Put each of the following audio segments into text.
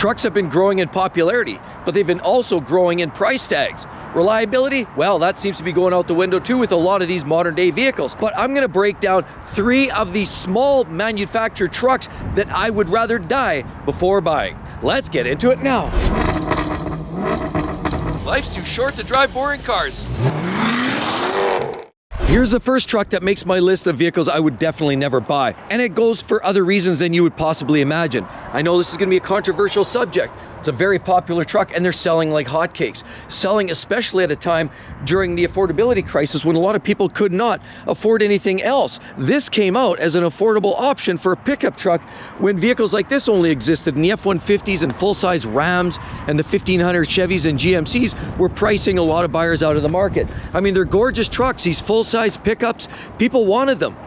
Trucks have been growing in popularity, but they've been also growing in price tags. Reliability, well, that seems to be going out the window too with a lot of these modern day vehicles. But I'm gonna break down 3 of the small manufactured trucks that I would rather die before buying. Let's get into it now. Life's too short to drive boring cars. Here's the first truck that makes my list of vehicles I would definitely never buy. And it goes for other reasons than you would possibly imagine. I know this is gonna be a controversial subject. It's a very popular truck and they're selling like hotcakes. Selling especially at a time during the affordability crisis when a lot of people could not afford anything else. This came out as an affordable option for a pickup truck when vehicles like this only existed, and the F-150s and full-size Rams and the 1500 Chevys and GMCs were pricing a lot of buyers out of the market. I mean, they're gorgeous trucks, these full-size pickups. People wanted them.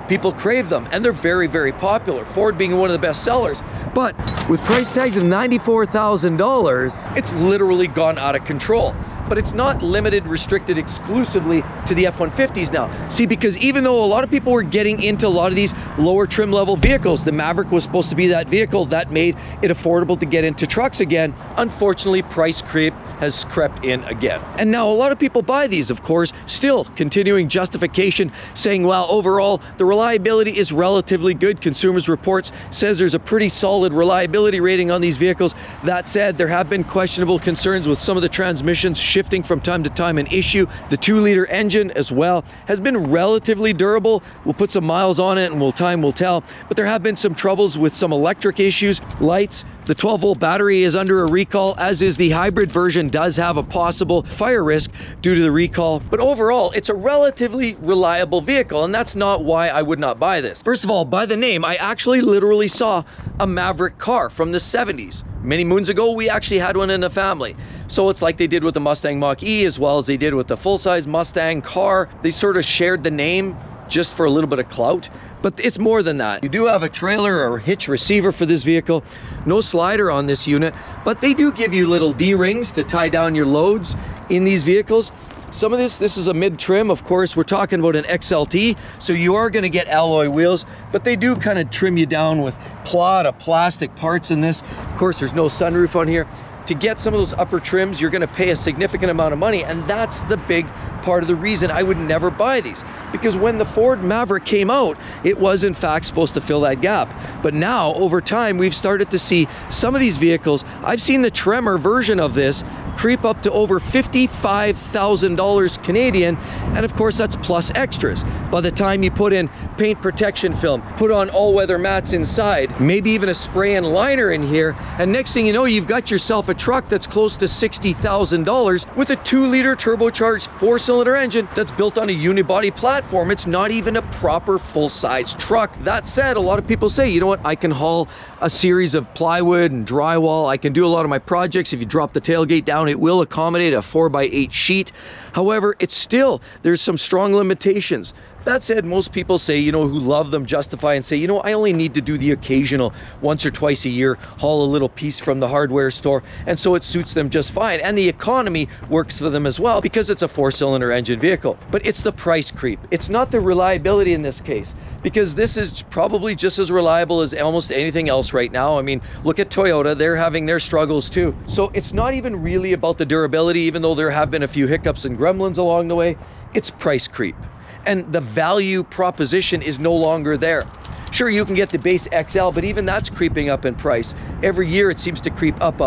People crave them, and they're very, very popular. Ford being one of the best sellers. But with price tags of $94,000, it's literally gone out of control. But it's not limited, restricted exclusively to the F-150s now. See, because even though a lot of people were getting into a lot of these lower trim level vehicles, the Maverick was supposed to be that vehicle that made it affordable to get into trucks again. Unfortunately, price creep has crept in again. And now a lot of people buy these, of course, still continuing justification saying, well, overall, the reliability is relatively good. Consumers Reports says there's a pretty solid reliability rating on these vehicles. That said, there have been questionable concerns with some of the transmissions shifting from time to time an issue. The 2-liter engine as well has been relatively durable. We'll put some miles on it and time will tell, but there have been some troubles with some electric issues, lights. The 12-volt battery is under a recall, as is the hybrid version does have a possible fire risk due to the recall. But overall, it's a relatively reliable vehicle, and that's not why I would not buy this. First of all, by the name, I actually literally saw a Maverick car from the 70s. Many moons ago, we actually had one in the family. So it's like they did with the Mustang Mach-E as well as they did with the full-size Mustang car. They sort of shared the name just for a little bit of clout. But it's more than that. You do have a trailer or hitch receiver for this vehicle. No slider on this unit, but they do give you little D-rings to tie down your loads in these vehicles. Some of this is a mid-trim. Of course, we're talking about an XLT, so you are gonna get alloy wheels, but they do kind of trim you down with a lot of plastic parts in this. Of course, there's no sunroof on here. To get some of those upper trims, you're gonna pay a significant amount of money, and that's the big part of the reason I would never buy these. Because when the Ford Maverick came out, it was in fact supposed to fill that gap. But now, over time, we've started to see some of these vehicles. I've seen the Tremor version of this creep up to over $55,000 Canadian, and of course that's plus extras. By the time you put in paint protection film, put on all-weather mats inside, maybe even a spray and liner in here, and next thing you know, you've got yourself a truck that's close to $60,000 with a 2-liter turbocharged 4-cylinder engine that's built on a unibody platform. It's not even a proper full-size truck. That said, a lot of people say, you know what, I can haul a series of plywood and drywall. I can do a lot of my projects. If you drop the tailgate down, it will accommodate a 4x8 sheet. However, it's still, there's some strong limitations. That said, most people say, you know, who love them, justify and say, you know, I only need to do the occasional once or twice a year, haul a little piece from the hardware store, and so it suits them just fine. And the economy works for them as well because it's a 4-cylinder engine vehicle. But it's the price creep. It's not the reliability in this case, because this is probably just as reliable as almost anything else right now. I mean, look at Toyota, they're having their struggles too. So it's not even really about the durability, even though there have been a few hiccups and gremlins along the way. It's price creep. And the value proposition is no longer there. Sure, you can get the base XL, but even that's creeping up in price. Every year it seems to creep up,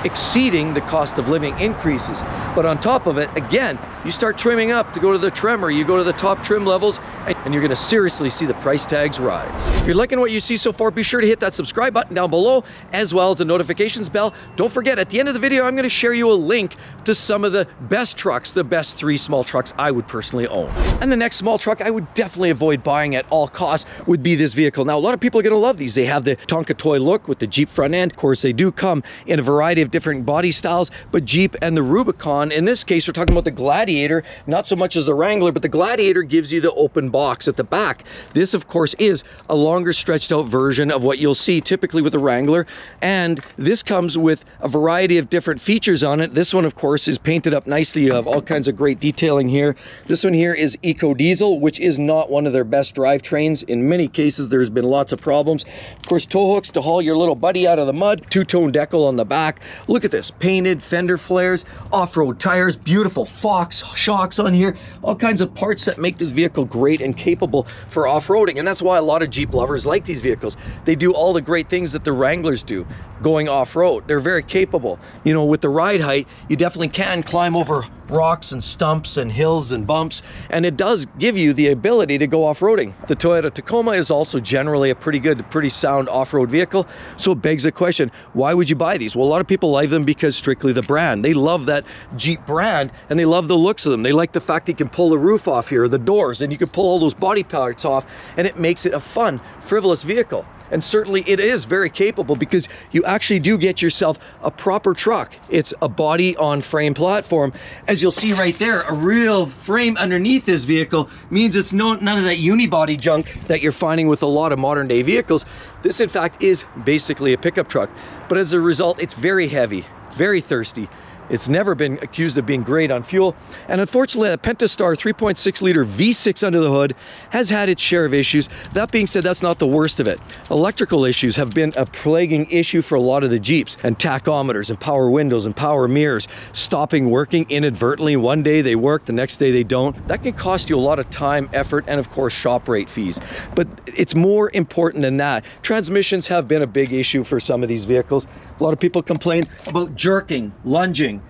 exceeding the cost of living increases. But on top of it, again, you start trimming up to go to the Tremor, you go to the top trim levels, and you're gonna seriously see the price tags rise. If you're liking what you see so far, be sure to hit that subscribe button down below, as well as the notifications bell. Don't forget, at the end of the video, I'm gonna share you a link to some of the best trucks, the best 3 small trucks I would personally own. And the next small truck I would definitely avoid buying at all costs would be this vehicle. Now, a lot of people are gonna love these. They have the Tonka toy look with the Jeep front end. Of course, they do come in a variety of different body styles, but Jeep and the Rubicon, in this case, we're talking about the Gladiator, not so much as the Wrangler, but the Gladiator gives you the open box at the back. This, of course, is a longer stretched out version of what you'll see typically with the Wrangler, and this comes with a variety of different features on it. This one, of course, is painted up nicely. You have all kinds of great detailing here. This one here is Eco Diesel, which is not one of their best drivetrains. In many cases, there's been lots of problems. Of course, tow hooks to haul your little buddy out out of the mud. Two-tone decal on the back. Look at this, painted fender flares, off-road tires, beautiful Fox shocks on here, all kinds of parts that make this vehicle great and capable for off-roading. And that's why a lot of Jeep lovers like these vehicles. They do all the great things that the Wranglers do going off-road. They're very capable. You know, with the ride height, you definitely can climb over rocks and stumps and hills and bumps, and it does give you the ability to go off-roading. The Toyota Tacoma is also generally a pretty good, pretty sound off-road vehicle, so it begs the question, why would you buy these? Well, a lot of people like them because strictly the brand. They love that Jeep brand, and they love the looks of them. They like the fact that you can pull the roof off here, the doors, and you can pull all those body parts off, and it makes it a fun, frivolous vehicle. And certainly it is very capable because you actually do get yourself a proper truck. It's a body on frame platform. As you'll see right there, a real frame underneath this vehicle means it's none of that unibody junk that you're finding with a lot of modern day vehicles. This in fact is basically a pickup truck, but as a result, it's very heavy, it's very thirsty. It's never been accused of being great on fuel. And unfortunately, a Pentastar 3.6 liter V6 under the hood has had its share of issues. That being said, that's not the worst of it. Electrical issues have been a plaguing issue for a lot of the Jeeps, and tachometers and power windows and power mirrors stopping working inadvertently. One day they work, the next day they don't. That can cost you a lot of time, effort, and of course shop rate fees. But it's more important than that. Transmissions have been a big issue for some of these vehicles. A lot of people complain about jerking, lunging,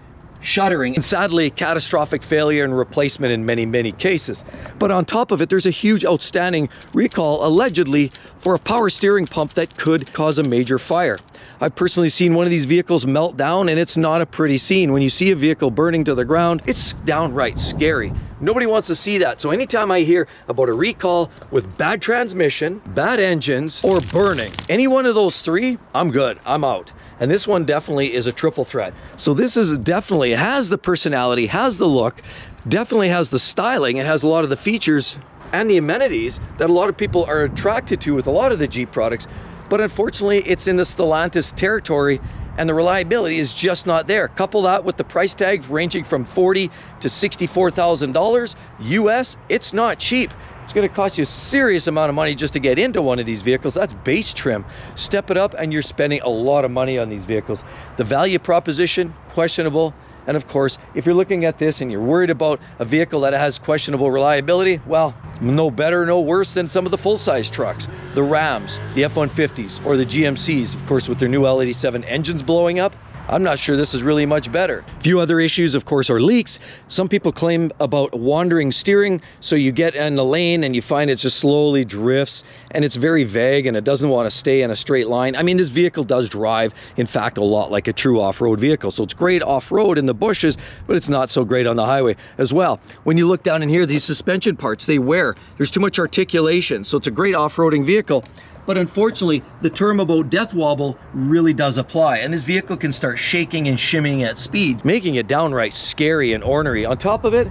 shuddering, and sadly catastrophic failure and replacement in many cases. But on top of it, there's a huge outstanding recall allegedly for a power steering pump that could cause a major fire. I've personally seen one of these vehicles melt down, and it's not a pretty scene. When you see a vehicle burning to the ground, it's downright scary. Nobody wants to see that. So anytime I hear about a recall with bad transmission, bad engines, or burning, any one of those three, I'm good, I'm out. And this one definitely is a triple threat. So this is definitely, has the personality, has the look, definitely has the styling, it has a lot of the features and the amenities that a lot of people are attracted to with a lot of the Jeep products. But unfortunately, it's in the Stellantis territory, and the reliability is just not there. Couple that with the price tag ranging from $40,000 to $64,000 US, it's not cheap. It's going to cost you a serious amount of money just to get into one of these vehicles. That's base trim. Step it up and you're spending a lot of money on these vehicles. The value proposition, questionable. And of course, if you're looking at this and you're worried about a vehicle that has questionable reliability, well, no better, no worse than some of the full-size trucks. The Rams, the F-150s, or the GMCs, of course, with their new L87 engines blowing up. I'm not sure this is really much better. A few other issues, of course, are leaks. Some people claim about wandering steering, so you get in the lane and you find it just slowly drifts, and it's very vague and it doesn't want to stay in a straight line. I mean, this vehicle does drive, in fact, a lot like a true off-road vehicle. So it's great off-road in the bushes, but it's not so great on the highway as well. When you look down in here, these suspension parts, they wear. There's too much articulation, so it's a great off-roading vehicle. But unfortunately, the term about death wobble really does apply, and this vehicle can start shaking and shimmying at speed, making it downright scary and ornery. On top of it,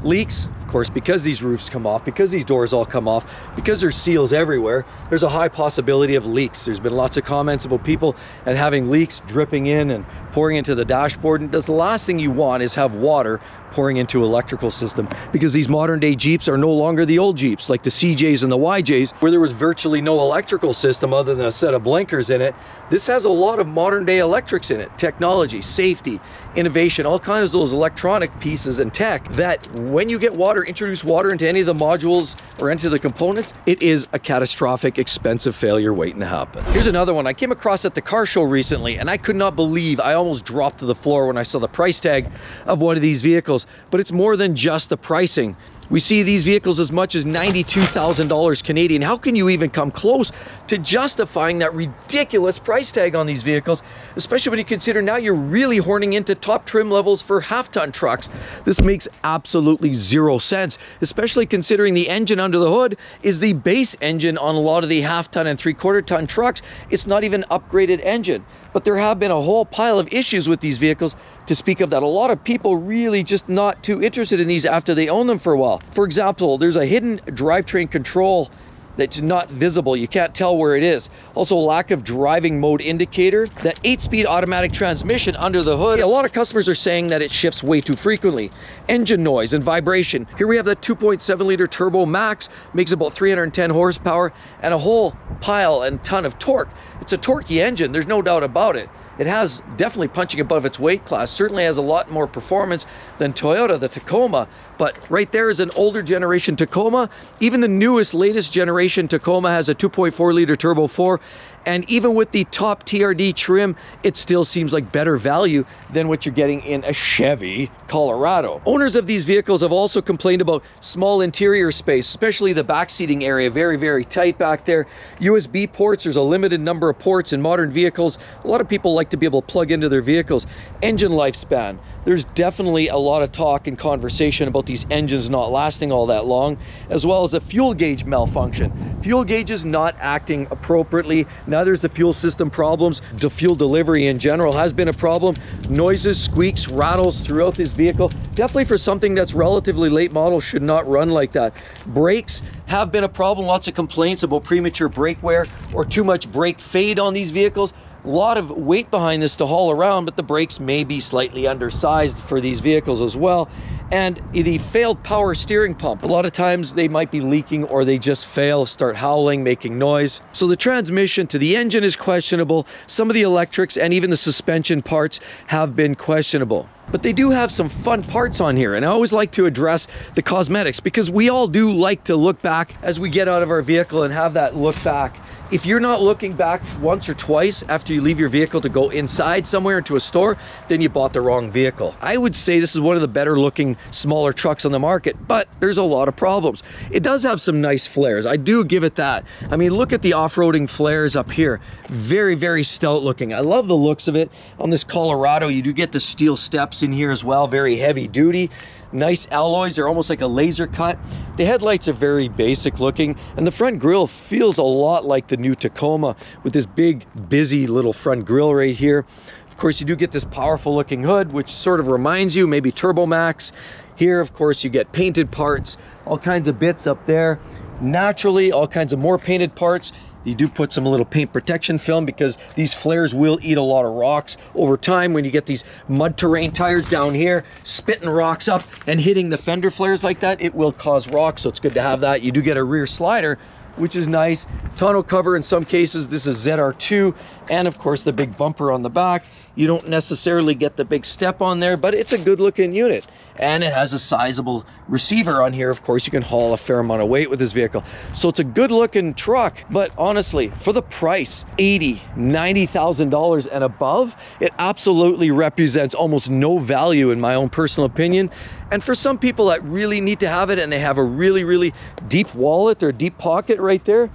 leaks. Of course, because these roofs come off, because these doors all come off, because there's seals everywhere, there's a high possibility of leaks. There's been lots of comments about people and having leaks dripping in and pouring into the dashboard, and the last thing you want is have water pouring into electrical system, because these modern day Jeeps are no longer the old Jeeps like the CJs and the YJs where there was virtually no electrical system other than a set of blinkers in it. This has a lot of modern day electrics in it, technology, safety, innovation, all kinds of those electronic pieces and tech that when you get water, introduce water into any of the modules or into the components, it is a catastrophic, expensive failure waiting to happen. Here's another one I came across at the car show recently, and I could not believe, I almost dropped to the floor when I saw the price tag of one of these vehicles. But it's more than just the pricing. We see these vehicles as much as $92,000 Canadian. How can you even come close to justifying that ridiculous price tag on these vehicles, especially when you consider now you're really horning into top trim levels for half-ton trucks? This makes absolutely zero sense, especially considering the engine under the hood is the base engine on a lot of the half-ton and three-quarter-ton trucks. It's not even an upgraded engine. But there have been a whole pile of issues with these vehicles to speak of that. A lot of people really just not too interested in these after they own them for a while. For example, there's a hidden drivetrain control that's not visible. You can't tell where it is. Also, lack of driving mode indicator. That 8-speed automatic transmission under the hood. A lot of customers are saying that it shifts way too frequently. Engine noise and vibration. Here we have the 2.7 liter turbo max, makes about 310 horsepower and a whole pile and ton of torque. It's a torquey engine, there's no doubt about it. It has definitely punching above its weight class, certainly has a lot more performance than Toyota, the Tacoma, but right there is an older generation Tacoma. Even the newest, latest generation Tacoma has a 2.4 liter turbo 4, and even with the top TRD trim, it still seems like better value than what you're getting in a Chevy Colorado. Owners of these vehicles have also complained about small interior space, especially the back seating area, very, very tight back there. USB ports, there's a limited number of ports in modern vehicles. A lot of people like to be able to plug into their vehicles. Engine lifespan. There's definitely a lot of talk and conversation about these engines not lasting all that long, as well as a fuel gauge malfunction. Fuel gauge is not acting appropriately. Neither is the fuel system problems. The fuel delivery in general has been a problem. Noises, squeaks, rattles throughout this vehicle. Definitely for something that's relatively late model, should not run like that. Brakes have been a problem. Lots of complaints about premature brake wear or too much brake fade on these vehicles. A lot of weight behind this to haul around, but the brakes may be slightly undersized for these vehicles as well. And the failed power steering pump, a lot of times they might be leaking or they just fail, start howling, making noise. So the transmission to the engine is questionable. Some of the electrics and even the suspension parts have been questionable. But they do have some fun parts on here, and I always like to address the cosmetics because we all do like to look back as we get out of our vehicle and have that look back. If you're not looking back once or twice after you leave your vehicle to go inside somewhere into a store, then you bought the wrong vehicle. I would say this is one of the better looking smaller trucks on the market, but there's a lot of problems. It does have some nice flares. I do give it that. I mean, look at the off-roading flares up here. Very, very stout looking. I love the looks of it. On this Colorado, you do get the steel steps in here as well, very heavy duty. Nice alloys, they're almost like a laser cut. The headlights are very basic looking, and the front grille feels a lot like the new Tacoma with this big, busy little front grille right here. Of course, you do get this powerful looking hood, which sort of reminds you maybe Turbo Max. Here, of course, you get painted parts, all kinds of bits up there. Naturally, all kinds of more painted parts. You do put some little paint protection film because these flares will eat a lot of rocks over time. When you get these mud terrain tires down here, spitting rocks up and hitting the fender flares like that, it will cause rocks, so it's good to have that. You do get a rear slider, which is nice. Tonneau cover in some cases. This is ZR2, and of course the big bumper on the back. You don't necessarily get the big step on there, but it's a good looking unit. And it has a sizable receiver on here. Of course, you can haul a fair amount of weight with this vehicle. So it's a good looking truck, but honestly, for the price, $80,000, $90,000 and above, it absolutely represents almost no value in my own personal opinion. And for some people that really need to have it and they have a really, really deep wallet or deep pocket right there,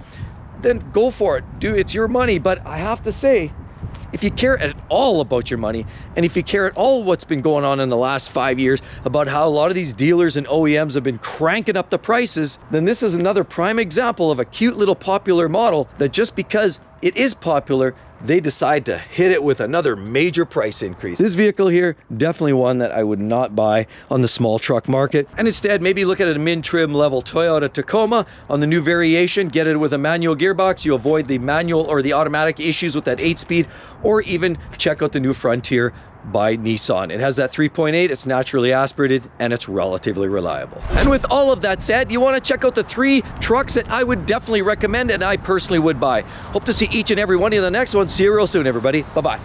then go for it. It's your money. But I have to say, if you care at all about your money, and if you care at all what's been going on in the last 5 years about how a lot of these dealers and OEMs have been cranking up the prices, then this is another prime example of a cute little popular model that just because it is popular, they decide to hit it with another major price increase. This vehicle here, definitely one that I would not buy on the small truck market. And instead, maybe look at a mid-trim level Toyota Tacoma on the new variation, get it with a manual gearbox. You avoid the manual or the automatic issues with that 8-speed, or even check out the new Frontier by Nissan. It has that 3.8, it's naturally aspirated, and it's relatively reliable. And with all of that said, you want to check out the 3 trucks that I would definitely recommend and I personally would buy. Hope to see each and every one of you in the next one. See you real soon, everybody. Bye-bye.